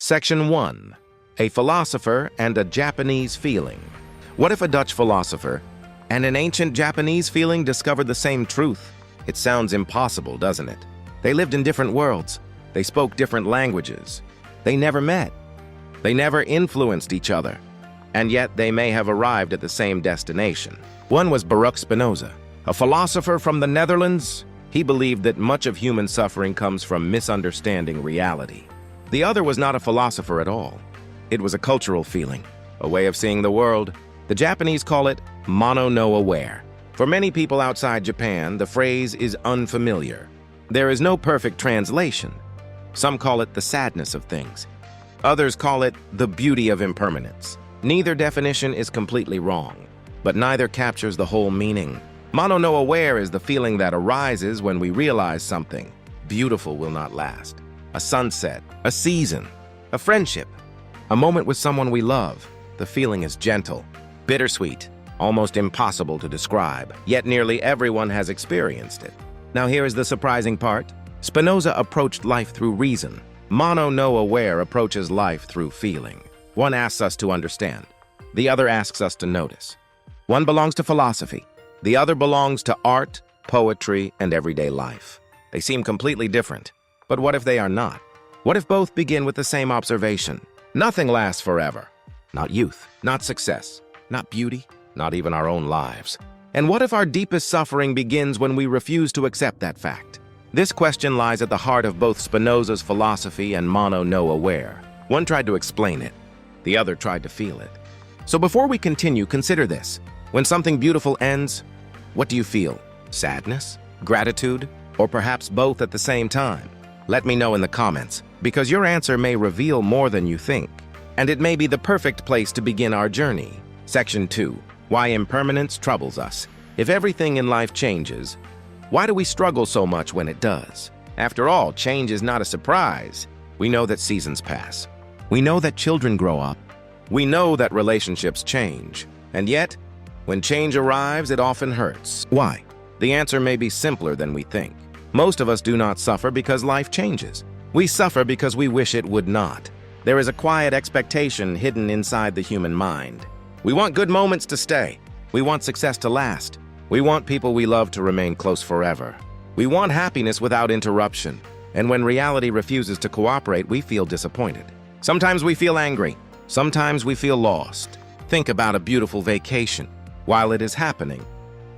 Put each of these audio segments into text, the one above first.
Section 1. A philosopher and a Japanese feeling. What if a Dutch philosopher and an ancient Japanese feeling discovered the same truth? It sounds impossible, doesn't it? They lived in different worlds. They spoke different languages. They never met. They never influenced each other. And yet they may have arrived at the same destination. One was Baruch Spinoza, a philosopher from the Netherlands. He believed that much of human suffering comes from misunderstanding reality. The other was not a philosopher at all. It was a cultural feeling, a way of seeing the world. The Japanese call it mono no aware. For many people outside Japan, the phrase is unfamiliar. There is no perfect translation. Some call it the sadness of things. Others call it the beauty of impermanence. Neither definition is completely wrong, but neither captures the whole meaning. Mono no aware is the feeling that arises when we realize something beautiful will not last. A sunset, a season, a friendship, a moment with someone we love. The feeling is gentle, bittersweet, almost impossible to describe, yet nearly everyone has experienced it. Now here is the surprising part. Spinoza approached life through reason. Mono no aware approaches life through feeling. One asks us to understand. The other asks us to notice. One belongs to philosophy. The other belongs to art, poetry, and everyday life. They seem completely different. But what if they are not? What if both begin with the same observation? Nothing lasts forever. Not youth, not success, not beauty, not even our own lives. And what if our deepest suffering begins when we refuse to accept that fact? This question lies at the heart of both Spinoza's philosophy and mono no aware. One tried to explain it. The other tried to feel it. So before we continue, consider this. When something beautiful ends, what do you feel? Sadness? Gratitude? Or perhaps both at the same time? Let me know in the comments, because your answer may reveal more than you think. And it may be the perfect place to begin our journey. Section 2. Why impermanence troubles us. If everything in life changes, why do we struggle so much when it does? After all, change is not a surprise. We know that seasons pass. We know that children grow up. We know that relationships change. And yet, when change arrives, it often hurts. Why? The answer may be simpler than we think. Most of us do not suffer because life changes. We suffer because we wish it would not. There is a quiet expectation hidden inside the human mind. We want good moments to stay. We want success to last. We want people we love to remain close forever. We want happiness without interruption. And when reality refuses to cooperate, we feel disappointed. Sometimes we feel angry. Sometimes we feel lost. Think about a beautiful vacation. While it is happening,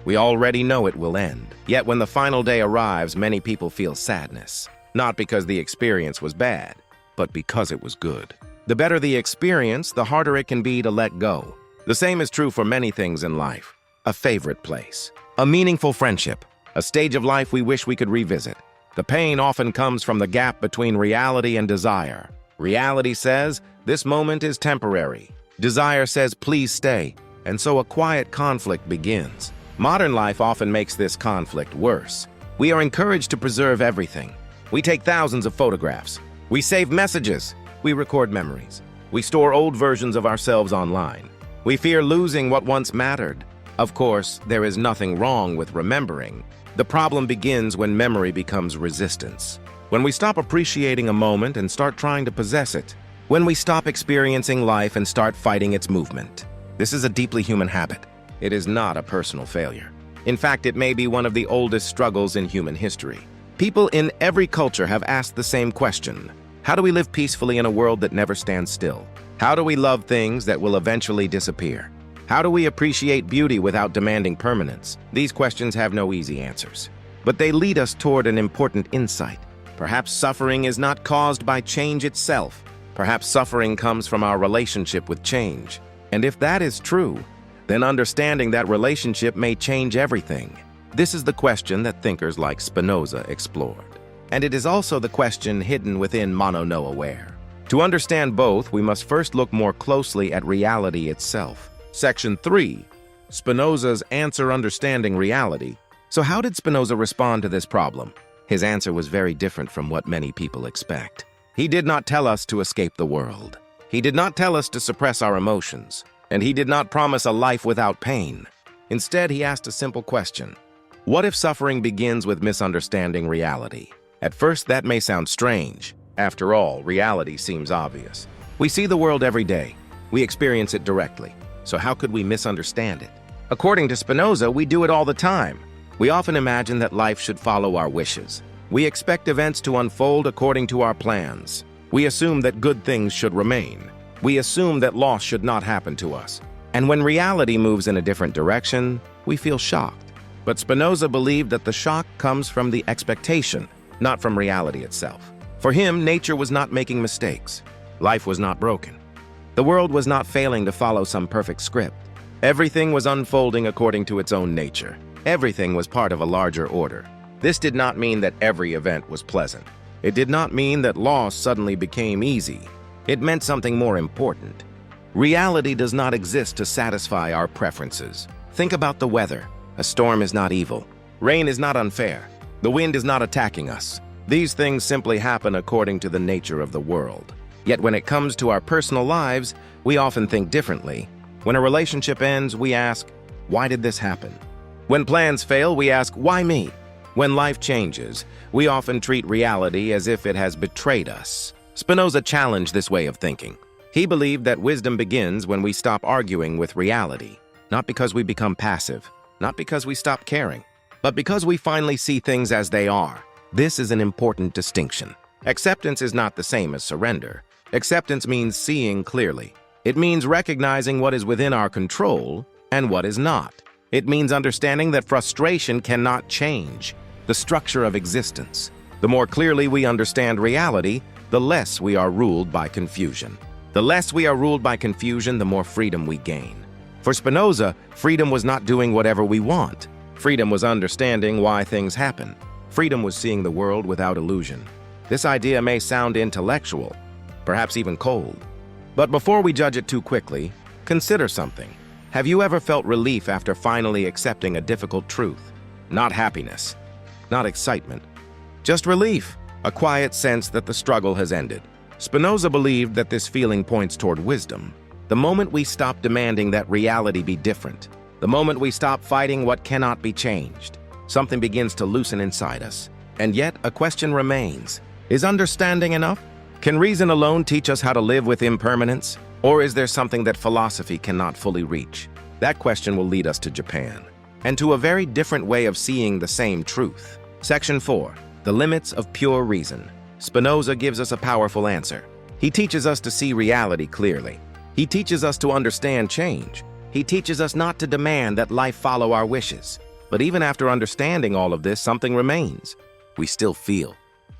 we already know it will end. Yet when the final day arrives, many people feel sadness. Not because the experience was bad, but because it was good. The better the experience, the harder it can be to let go. The same is true for many things in life. A favorite place, a meaningful friendship, a stage of life we wish we could revisit. The pain often comes from the gap between reality and desire. Reality says, this moment is temporary. Desire says, please stay. And so a quiet conflict begins. Modern life often makes this conflict worse. We are encouraged to preserve everything. We take thousands of photographs. We save messages. We record memories. We store old versions of ourselves online. We fear losing what once mattered. Of course, there is nothing wrong with remembering. The problem begins when memory becomes resistance. When we stop appreciating a moment and start trying to possess it. When we stop experiencing life and start fighting its movement. This is a deeply human habit. It is not a personal failure. In fact, it may be one of the oldest struggles in human history. People in every culture have asked the same question. How do we live peacefully in a world that never stands still? How do we love things that will eventually disappear? How do we appreciate beauty without demanding permanence? These questions have no easy answers. But they lead us toward an important insight. Perhaps suffering is not caused by change itself. Perhaps suffering comes from our relationship with change. And if that is true, then understanding that relationship may change everything. This is the question that thinkers like Spinoza explored. And it is also the question hidden within mono no aware. To understand both, we must first look more closely at reality itself. Section 3. Spinoza's answer understanding reality. So how did Spinoza respond to this problem? His answer was very different from what many people expect. He did not tell us to escape the world. He did not tell us to suppress our emotions. And he did not promise a life without pain. Instead, he asked a simple question. What if suffering begins with misunderstanding reality? At first, that may sound strange. After all, reality seems obvious. We see the world every day. We experience it directly. So how could we misunderstand it? According to Spinoza, we do it all the time. We often imagine that life should follow our wishes. We expect events to unfold according to our plans. We assume that good things should remain. We assume that loss should not happen to us. And when reality moves in a different direction, we feel shocked. But Spinoza believed that the shock comes from the expectation, not from reality itself. For him, nature was not making mistakes. Life was not broken. The world was not failing to follow some perfect script. Everything was unfolding according to its own nature. Everything was part of a larger order. This did not mean that every event was pleasant. It did not mean that loss suddenly became easy. It meant something more important. Reality does not exist to satisfy our preferences. Think about the weather. A storm is not evil. Rain is not unfair. The wind is not attacking us. These things simply happen according to the nature of the world. Yet when it comes to our personal lives, we often think differently. When a relationship ends, we ask, why did this happen? When plans fail, we ask, why me? When life changes, we often treat reality as if it has betrayed us. Spinoza challenged this way of thinking. He believed that wisdom begins when we stop arguing with reality, not because we become passive, not because we stop caring, but because we finally see things as they are. This is an important distinction. Acceptance is not the same as surrender. Acceptance means seeing clearly. It means recognizing what is within our control and what is not. It means understanding that frustration cannot change the structure of existence. The more clearly we understand reality, the less we are ruled by confusion. The less we are ruled by confusion, the more freedom we gain. For Spinoza, freedom was not doing whatever we want. Freedom was understanding why things happen. Freedom was seeing the world without illusion. This idea may sound intellectual, perhaps even cold. But before we judge it too quickly, consider something. Have you ever felt relief after finally accepting a difficult truth? Not happiness, not excitement, just relief, a quiet sense that the struggle has ended. Spinoza believed that this feeling points toward wisdom. The moment we stop demanding that reality be different, the moment we stop fighting what cannot be changed, something begins to loosen inside us. And yet, a question remains. Is understanding enough? Can reason alone teach us how to live with impermanence? Or is there something that philosophy cannot fully reach? That question will lead us to Japan, and to a very different way of seeing the same truth. Section 4. The limits of pure reason. Spinoza gives us a powerful answer. He teaches us to see reality clearly. He teaches us to understand change. He teaches us not to demand that life follow our wishes. But even after understanding all of this, something remains. We still feel.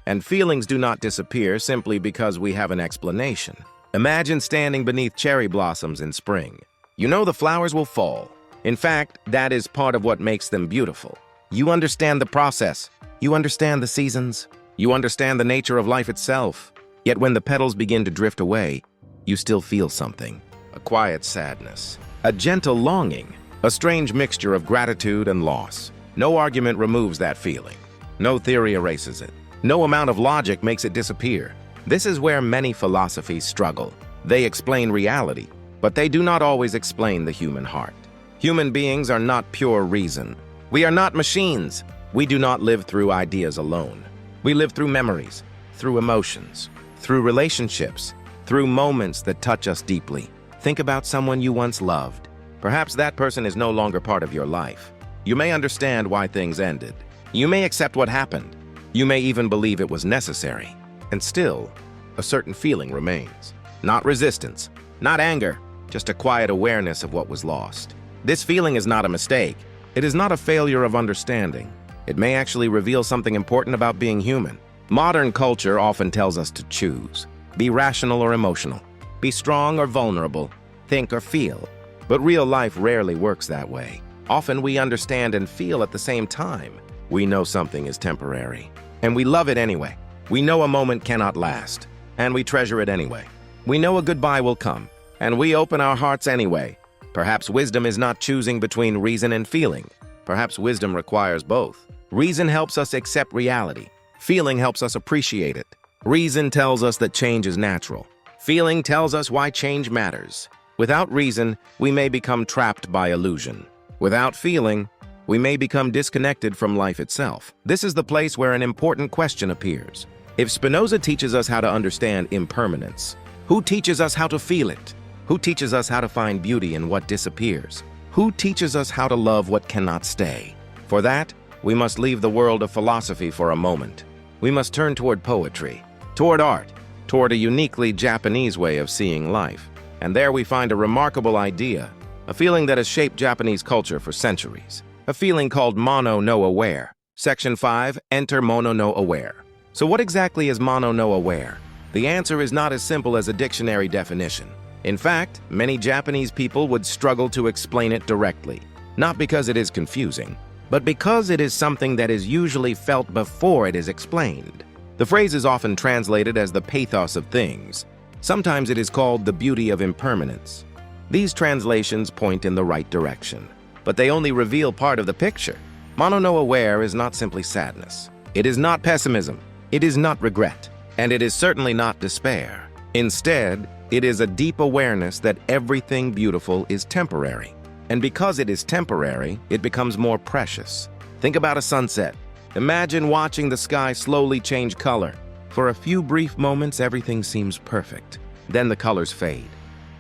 And feelings do not disappear simply because we have an explanation. Imagine standing beneath cherry blossoms in spring. You know the flowers will fall. In fact, that is part of what makes them beautiful. You understand the process. You understand the seasons. You understand the nature of life itself. Yet when the petals begin to drift away, you still feel something. A quiet sadness. A gentle longing. A strange mixture of gratitude and loss. No argument removes that feeling. No theory erases it. No amount of logic makes it disappear. This is where many philosophies struggle. They explain reality, but they do not always explain the human heart. Human beings are not pure reason. We are not machines. We do not live through ideas alone. We live through memories, through emotions, through relationships, through moments that touch us deeply. Think about someone you once loved. Perhaps that person is no longer part of your life. You may understand why things ended. You may accept what happened. You may even believe it was necessary. And still, a certain feeling remains. Not resistance, not anger, just a quiet awareness of what was lost. This feeling is not a mistake. It is not a failure of understanding. It may actually reveal something important about being human. Modern culture often tells us to choose. Be rational or emotional. Be strong or vulnerable. Think or feel. But real life rarely works that way. Often we understand and feel at the same time. We know something is temporary, and we love it anyway. We know a moment cannot last, and we treasure it anyway. We know a goodbye will come, and we open our hearts anyway. Perhaps wisdom is not choosing between reason and feeling. Perhaps wisdom requires both. Reason helps us accept reality. Feeling helps us appreciate it. Reason tells us that change is natural. Feeling tells us why change matters. Without reason, we may become trapped by illusion. Without feeling, we may become disconnected from life itself. This is the place where an important question appears. If Spinoza teaches us how to understand impermanence, who teaches us how to feel it? Who teaches us how to find beauty in what disappears? Who teaches us how to love what cannot stay? For that, we must leave the world of philosophy for a moment. We must turn toward poetry, toward art, toward a uniquely Japanese way of seeing life. And there we find a remarkable idea, a feeling that has shaped Japanese culture for centuries. A feeling called mono no aware. Section 5, enter mono no aware. So what exactly is mono no aware? The answer is not as simple as a dictionary definition. In fact, many Japanese people would struggle to explain it directly, not because it is confusing, but because it is something that is usually felt before it is explained. The phrase is often translated as the pathos of things. Sometimes it is called the beauty of impermanence. These translations point in the right direction, but they only reveal part of the picture. Mono no aware is not simply sadness. It is not pessimism. It is not regret. And it is certainly not despair. Instead, it is a deep awareness that everything beautiful is temporary. And because it is temporary, it becomes more precious. Think about a sunset. Imagine watching the sky slowly change color. For a few brief moments, everything seems perfect. Then the colors fade.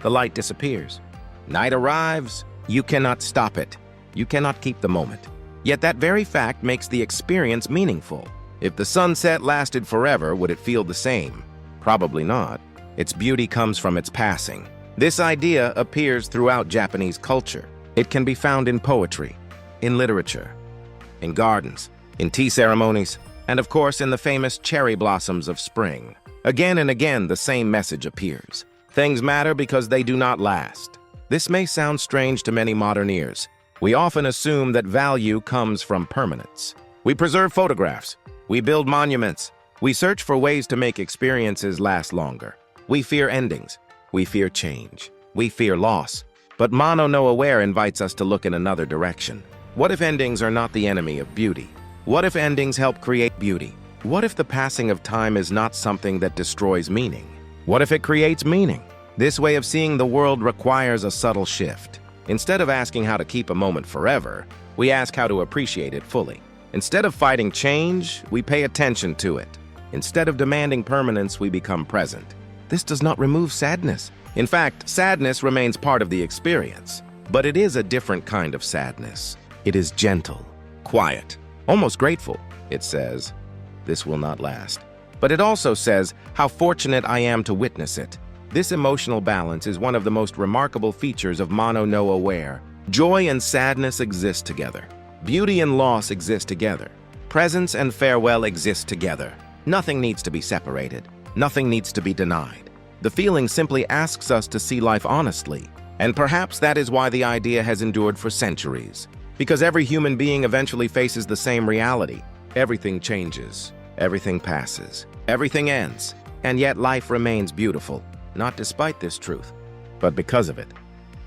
The light disappears. Night arrives. You cannot stop it. You cannot keep the moment. Yet that very fact makes the experience meaningful. If the sunset lasted forever, would it feel the same? Probably not. Its beauty comes from its passing. This idea appears throughout Japanese culture. It can be found in poetry, in literature, in gardens, in tea ceremonies, and of course in the famous cherry blossoms of spring. Again and again, the same message appears. Things matter because they do not last. This may sound strange to many modern ears. We often assume that value comes from permanence. We preserve photographs. We build monuments. We search for ways to make experiences last longer. We fear endings. We fear change. We fear loss. But mono no aware invites us to look in another direction. What if endings are not the enemy of beauty? What if endings help create beauty? What if the passing of time is not something that destroys meaning? What if it creates meaning? This way of seeing the world requires a subtle shift. Instead of asking how to keep a moment forever, we ask how to appreciate it fully. Instead of fighting change, we pay attention to it. Instead of demanding permanence, we become present. This does not remove sadness. In fact, sadness remains part of the experience, but it is a different kind of sadness. It is gentle, quiet, almost grateful. It says, "This will not last." But it also says, "How fortunate I am to witness it." This emotional balance is one of the most remarkable features of mono no aware. Joy and sadness exist together. Beauty and loss exist together. Presence and farewell exist together. Nothing needs to be separated. Nothing needs to be denied. The feeling simply asks us to see life honestly. And perhaps that is why the idea has endured for centuries. Because every human being eventually faces the same reality. Everything changes. Everything passes. Everything ends. And yet life remains beautiful. Not despite this truth, but because of it.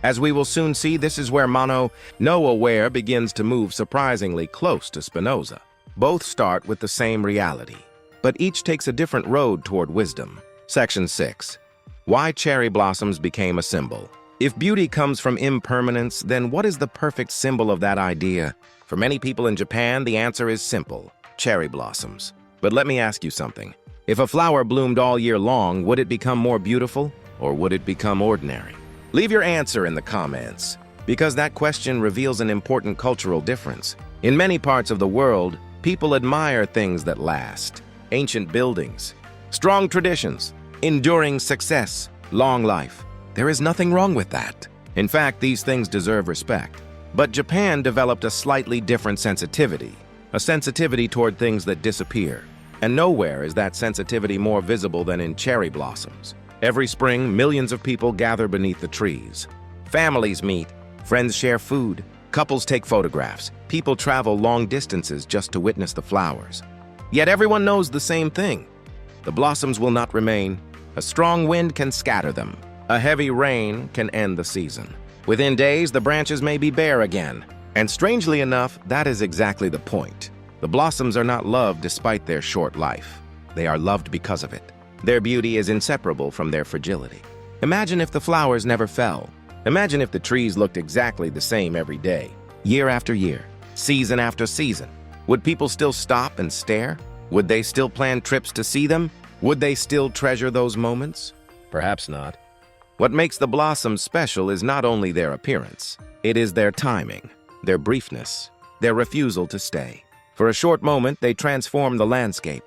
As we will soon see, this is where mono no aware begins to move surprisingly close to Spinoza. Both start with the same reality, but each takes a different road toward wisdom. Section 6. Why cherry blossoms became a symbol. If beauty comes from impermanence, then what is the perfect symbol of that idea? For many people in Japan, the answer is simple: cherry blossoms. But let me ask you something. If a flower bloomed all year long, would it become more beautiful, or would it become ordinary? Leave your answer in the comments, because that question reveals an important cultural difference. In many parts of the world, people admire things that last. Ancient buildings, strong traditions, enduring success, long life. There is nothing wrong with that. In fact, these things deserve respect. But Japan developed a slightly different sensitivity, a sensitivity toward things that disappear. And nowhere is that sensitivity more visible than in cherry blossoms. Every spring, millions of people gather beneath the trees. Families meet, friends share food, couples take photographs, people travel long distances just to witness the flowers. Yet everyone knows the same thing. The blossoms will not remain. A strong wind can scatter them. A heavy rain can end the season. Within days, the branches may be bare again. And strangely enough, that is exactly the point. The blossoms are not loved despite their short life. They are loved because of it. Their beauty is inseparable from their fragility. Imagine if the flowers never fell. Imagine if the trees looked exactly the same every day, year after year, season after season. Would people still stop and stare? Would they still plan trips to see them? Would they still treasure those moments? Perhaps not. What makes the blossoms special is not only their appearance. It is their timing, their briefness, their refusal to stay. For a short moment, they transform the landscape.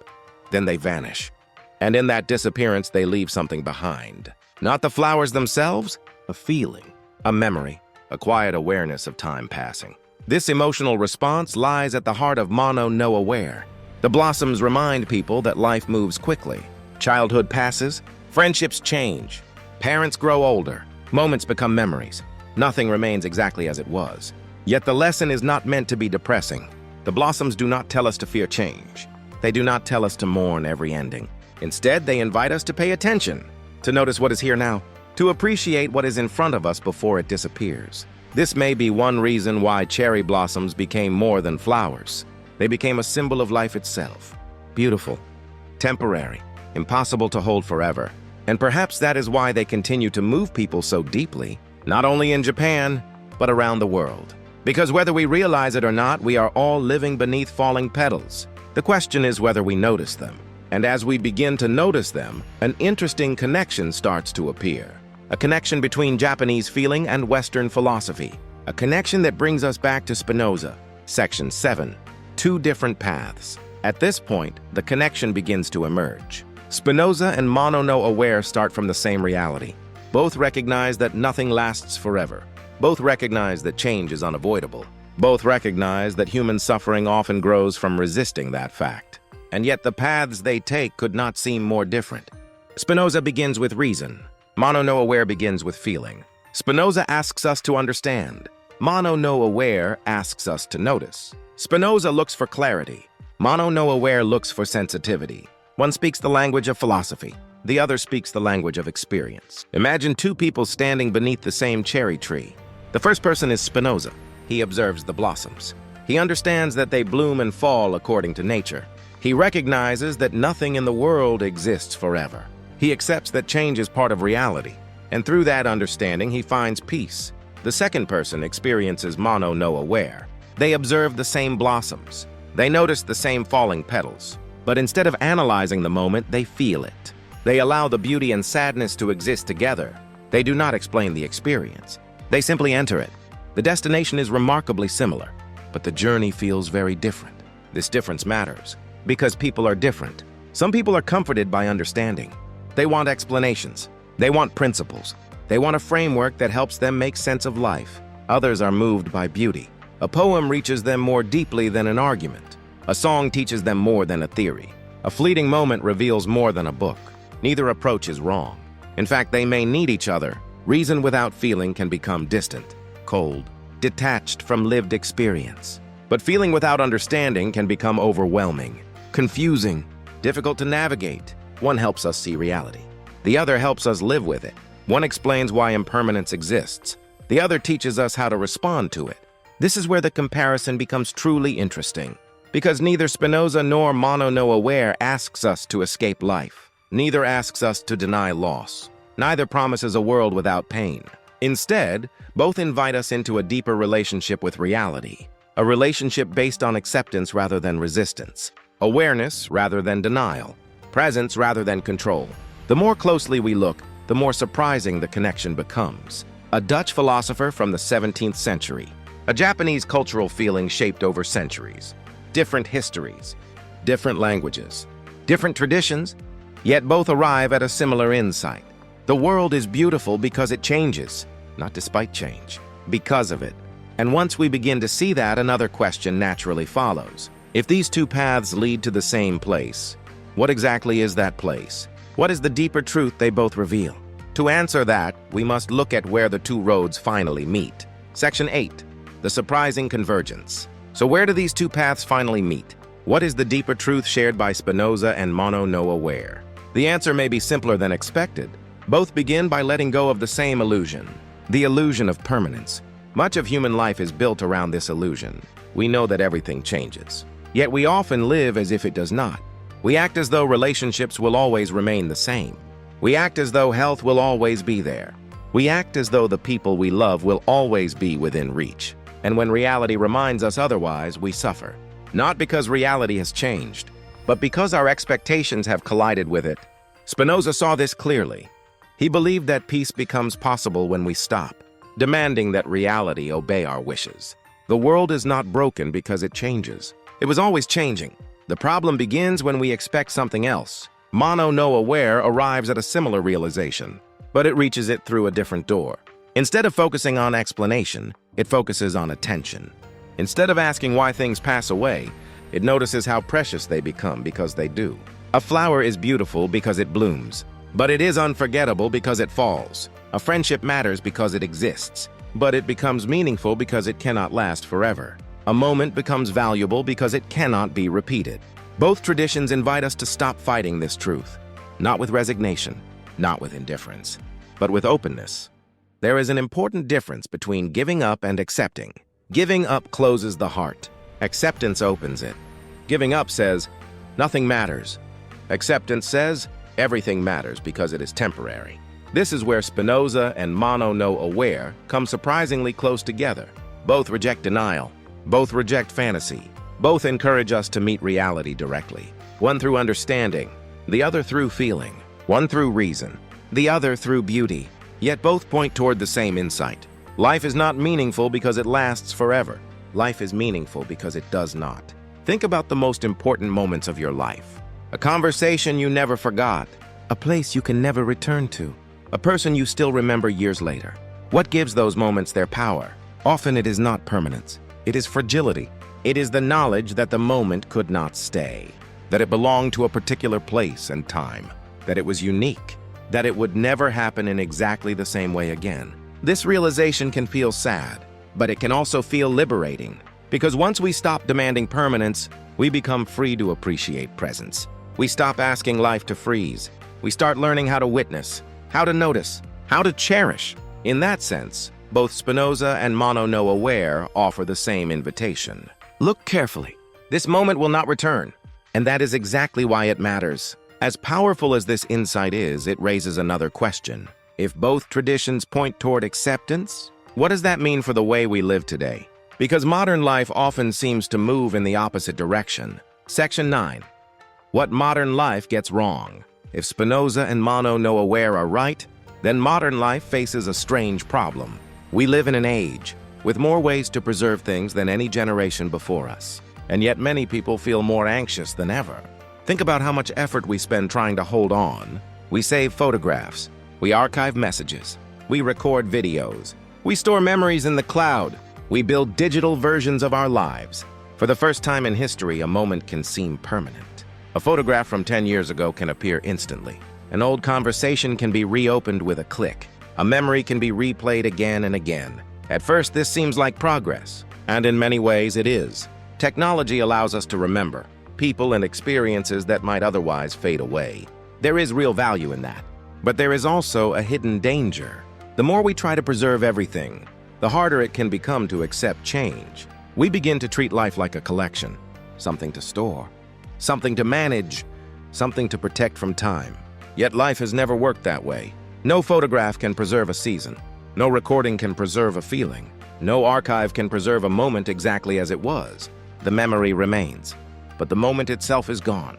Then they vanish. And in that disappearance, they leave something behind. Not the flowers themselves, a feeling, a memory, a quiet awareness of time passing. This emotional response lies at the heart of Mono No Aware. The blossoms remind people that life moves quickly. Childhood passes, friendships change, parents grow older, moments become memories. Nothing remains exactly as it was. Yet the lesson is not meant to be depressing. The blossoms do not tell us to fear change. They do not tell us to mourn every ending. Instead, they invite us to pay attention, to notice what is here now, to appreciate what is in front of us before it disappears. This may be one reason why cherry blossoms became more than flowers. They became a symbol of life itself. Beautiful, temporary, impossible to hold forever. And perhaps that is why they continue to move people so deeply, not only in Japan, but around the world. Because whether we realize it or not, we are all living beneath falling petals. The question is whether we notice them. And as we begin to notice them, an interesting connection starts to appear. A connection between Japanese feeling and Western philosophy. A connection that brings us back to Spinoza, Section 7, Two Different Paths. At this point, the connection begins to emerge. Spinoza and Mono No Aware start from the same reality. Both recognize that nothing lasts forever. Both recognize that change is unavoidable. Both recognize that human suffering often grows from resisting that fact. And yet the paths they take could not seem more different. Spinoza begins with reason. Mono No Aware begins with feeling. Spinoza asks us to understand. Mono No Aware asks us to notice. Spinoza looks for clarity. Mono No Aware looks for sensitivity. One speaks the language of philosophy. The other speaks the language of experience. Imagine two people standing beneath the same cherry tree. The first person is Spinoza. He observes the blossoms. He understands that they bloom and fall according to nature. He recognizes that nothing in the world exists forever. He accepts that change is part of reality, and through that understanding, he finds peace. The second person experiences Mono No Aware. They observe the same blossoms. They notice the same falling petals. But instead of analyzing the moment, they feel it. They allow the beauty and sadness to exist together. They do not explain the experience. They simply enter it. The destination is remarkably similar, but the journey feels very different. This difference matters because people are different. Some people are comforted by understanding. They want explanations. They want principles. They want a framework that helps them make sense of life. Others are moved by beauty. A poem reaches them more deeply than an argument. A song teaches them more than a theory. A fleeting moment reveals more than a book. Neither approach is wrong. In fact, they may need each other. Reason without feeling can become distant, cold, detached from lived experience. But feeling without understanding can become overwhelming, confusing, difficult to navigate. One helps us see reality. The other helps us live with it. One explains why impermanence exists. The other teaches us how to respond to it. This is where the comparison becomes truly interesting, because neither Spinoza nor Mono No Aware asks us to escape life. Neither asks us to deny loss. Neither promises a world without pain. Instead, both invite us into a deeper relationship with reality, a relationship based on acceptance rather than resistance, awareness rather than denial, presence rather than control. The more closely we look, the more surprising the connection becomes. A Dutch philosopher from the 17th century, a Japanese cultural feeling shaped over centuries, different histories, different languages, different traditions, yet both arrive at a similar insight. The world is beautiful because it changes, not despite change, because of it. And once we begin to see that, another question naturally follows. If these two paths lead to the same place, what exactly is that place? What is the deeper truth they both reveal? To answer that, we must look at where the two roads finally meet. Section 8, the surprising convergence. So where do these two paths finally meet? What is the deeper truth shared by Spinoza and Mono No Aware? The answer may be simpler than expected. Both begin by letting go of the same illusion, the illusion of permanence. Much of human life is built around this illusion. We know that everything changes, yet we often live as if it does not. We act as though relationships will always remain the same. We act as though health will always be there. We act as though the people we love will always be within reach. And when reality reminds us otherwise, we suffer. Not because reality has changed, but because our expectations have collided with it. Spinoza saw this clearly. He believed that peace becomes possible when we stop, demanding that reality obey our wishes. The world is not broken because it changes. It was always changing. The problem begins when we expect something else. Mono no aware arrives at a similar realization, but it reaches it through a different door. Instead of focusing on explanation, it focuses on attention. Instead of asking why things pass away, it notices how precious they become because they do. A flower is beautiful because it blooms, but it is unforgettable because it falls. A friendship matters because it exists, but it becomes meaningful because it cannot last forever. A moment becomes valuable because it cannot be repeated. Both traditions invite us to stop fighting this truth, not with resignation, not with indifference, but with openness. There is an important difference between giving up and accepting. Giving up closes the heart. Acceptance opens it. Giving up says, nothing matters. Acceptance says, everything matters because it is temporary. This is where Spinoza and Mono no aware come surprisingly close together. Both reject denial. Both reject fantasy. Both encourage us to meet reality directly. One through understanding, the other through feeling. One through reason, the other through beauty. Yet both point toward the same insight. Life is not meaningful because it lasts forever. Life is meaningful because it does not. Think about the most important moments of your life. A conversation you never forgot. A place you can never return to. A person you still remember years later. What gives those moments their power? Often it is not permanence. It is fragility. It is the knowledge that the moment could not stay, that it belonged to a particular place and time, that it was unique, that it would never happen in exactly the same way again. This realization can feel sad, but it can also feel liberating, because once we stop demanding permanence, we become free to appreciate presence. We stop asking life to freeze. We start learning how to witness, how to notice, how to cherish. In that sense, both Spinoza and Mono no aware offer the same invitation. Look carefully. This moment will not return, and that is exactly why it matters. As powerful as this insight is, it raises another question. If both traditions point toward acceptance, what does that mean for the way we live today? Because modern life often seems to move in the opposite direction. Section 9. What modern life gets wrong. If Spinoza and Mono no aware are right, then modern life faces a strange problem. We live in an age with more ways to preserve things than any generation before us. And yet many people feel more anxious than ever. Think about how much effort we spend trying to hold on. We save photographs. We archive messages. We record videos. We store memories in the cloud. We build digital versions of our lives. For the first time in history, a moment can seem permanent. A photograph from 10 years ago can appear instantly. An old conversation can be reopened with a click. A memory can be replayed again and again. At first, this seems like progress, and in many ways it is. Technology allows us to remember people and experiences that might otherwise fade away. There is real value in that. But there is also a hidden danger. The more we try to preserve everything, the harder it can become to accept change. We begin to treat life like a collection, something to store, something to manage, something to protect from time. Yet life has never worked that way. No photograph can preserve a season. No recording can preserve a feeling. No archive can preserve a moment exactly as it was. The memory remains, but the moment itself is gone.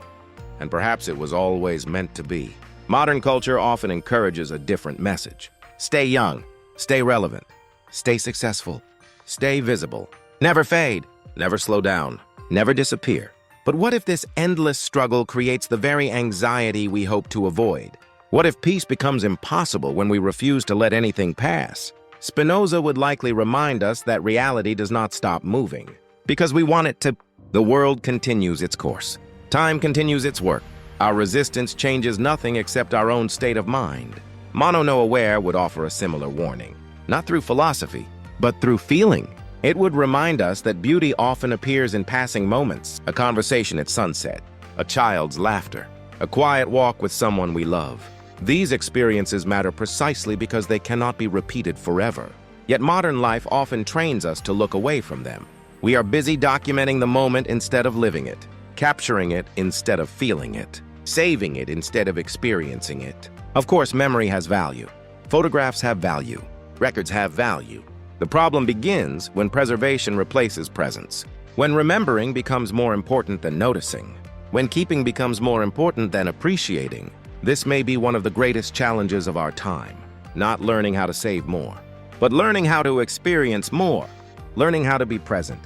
And perhaps it was always meant to be. Modern culture often encourages a different message. Stay young, stay relevant, stay successful, stay visible. Never fade, never slow down, never disappear. But what if this endless struggle creates the very anxiety we hope to avoid? What if peace becomes impossible when we refuse to let anything pass? Spinoza would likely remind us that reality does not stop moving, because we want it to. The world continues its course. Time continues its work. Our resistance changes nothing except our own state of mind. Mono no aware would offer a similar warning, not through philosophy, but through feeling. It would remind us that beauty often appears in passing moments, a conversation at sunset, a child's laughter, a quiet walk with someone we love. These experiences matter precisely because they cannot be repeated forever. Yet modern life often trains us to look away from them. We are busy documenting the moment instead of living it, capturing it instead of feeling it, saving it instead of experiencing it. Of course, memory has value. Photographs have value. Records have value. The problem begins when preservation replaces presence, when remembering becomes more important than noticing, When keeping becomes more important than appreciating, this may be one of the greatest challenges of our time. Not learning how to save more, but learning how to experience more, learning how to be present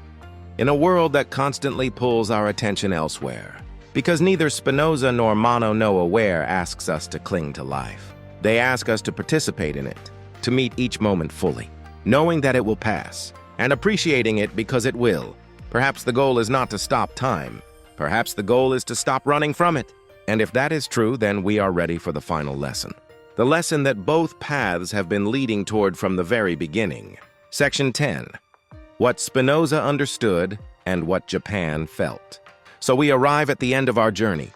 in a world that constantly pulls our attention elsewhere. Because neither Spinoza nor Mono nor Aware asks us to cling to life. They ask us to participate in it, to meet each moment fully, knowing that it will pass, and appreciating it because it will. Perhaps the goal is not to stop time. Perhaps the goal is to stop running from it. And if that is true, then we are ready for the final lesson. The lesson that both paths have been leading toward from the very beginning. Section 10. What Spinoza understood and what Japan felt. So we arrive at the end of our journey.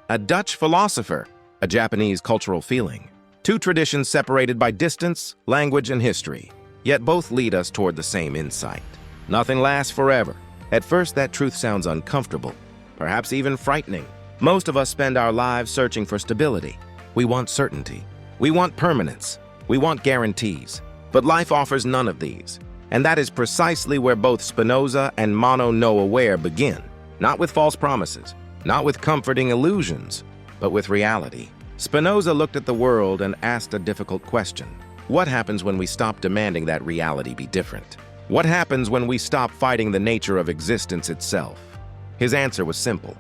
A Dutch philosopher, a Japanese cultural feeling. Two traditions separated by distance, language, and history, yet both lead us toward the same insight. Nothing lasts forever. At first, that truth sounds uncomfortable, perhaps even frightening. Most of us spend our lives searching for stability. We want certainty. We want permanence. We want guarantees. But life offers none of these. And that is precisely where both Spinoza and Mono no Aware begin. Not with false promises, not with comforting illusions, but with reality. Spinoza looked at the world and asked a difficult question. What happens when we stop demanding that reality be different? What happens when we stop fighting the nature of existence itself? His answer was simple.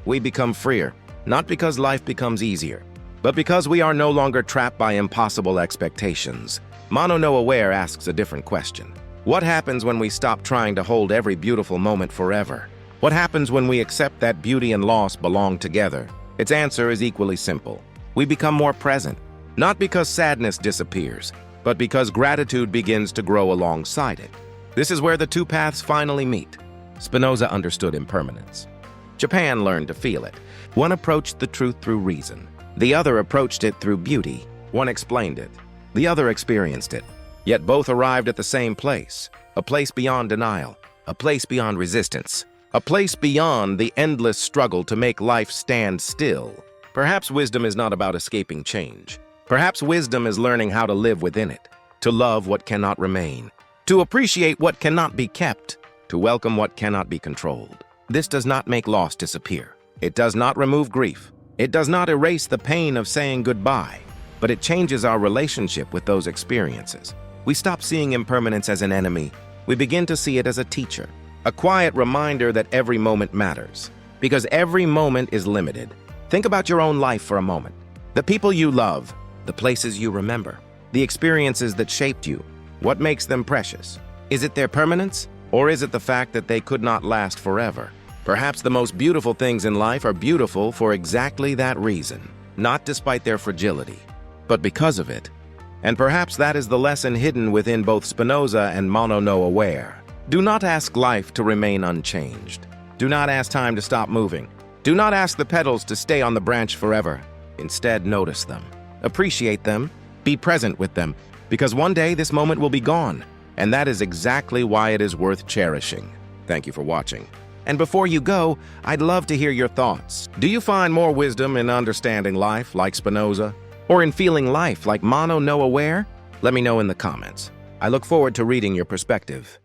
We become freer, not because life becomes easier, but because we are no longer trapped by impossible expectations. Mono no Aware asks a different question. What happens when we stop trying to hold every beautiful moment forever? What happens when we accept that beauty and loss belong together? Its answer is equally simple. We become more present, not because sadness disappears, but because gratitude begins to grow alongside it. This is where the two paths finally meet. Spinoza understood impermanence. Japan learned to feel it. One approached the truth through reason. The other approached it through beauty. One explained it. The other experienced it. Yet both arrived at the same place, a place beyond denial, a place beyond resistance, a place beyond the endless struggle to make life stand still. Perhaps wisdom is not about escaping change. Perhaps wisdom is learning how to live within it, to love what cannot remain, to appreciate what cannot be kept, to welcome what cannot be controlled. This does not make loss disappear. It does not remove grief. It does not erase the pain of saying goodbye, but it changes our relationship with those experiences. We stop seeing impermanence as an enemy. We begin to see it as a teacher, a quiet reminder that every moment matters, because every moment is limited. Think about your own life for a moment. The people you love, the places you remember, the experiences that shaped you. What makes them precious? Is it their permanence, or is it the fact that they could not last forever? Perhaps the most beautiful things in life are beautiful for exactly that reason, not despite their fragility, but because of it. And perhaps that is the lesson hidden within both Spinoza and Mono no Aware. Do not ask life to remain unchanged. Do not ask time to stop moving. Do not ask the petals to stay on the branch forever. Instead, notice them. Appreciate them. Be present with them, because one day this moment will be gone, and that is exactly why it is worth cherishing. Thank you for watching. And before you go, I'd love to hear your thoughts. Do you find more wisdom in understanding life like Spinoza, or in feeling life like Mono no Aware? Let me know in the comments. I look forward to reading your perspective.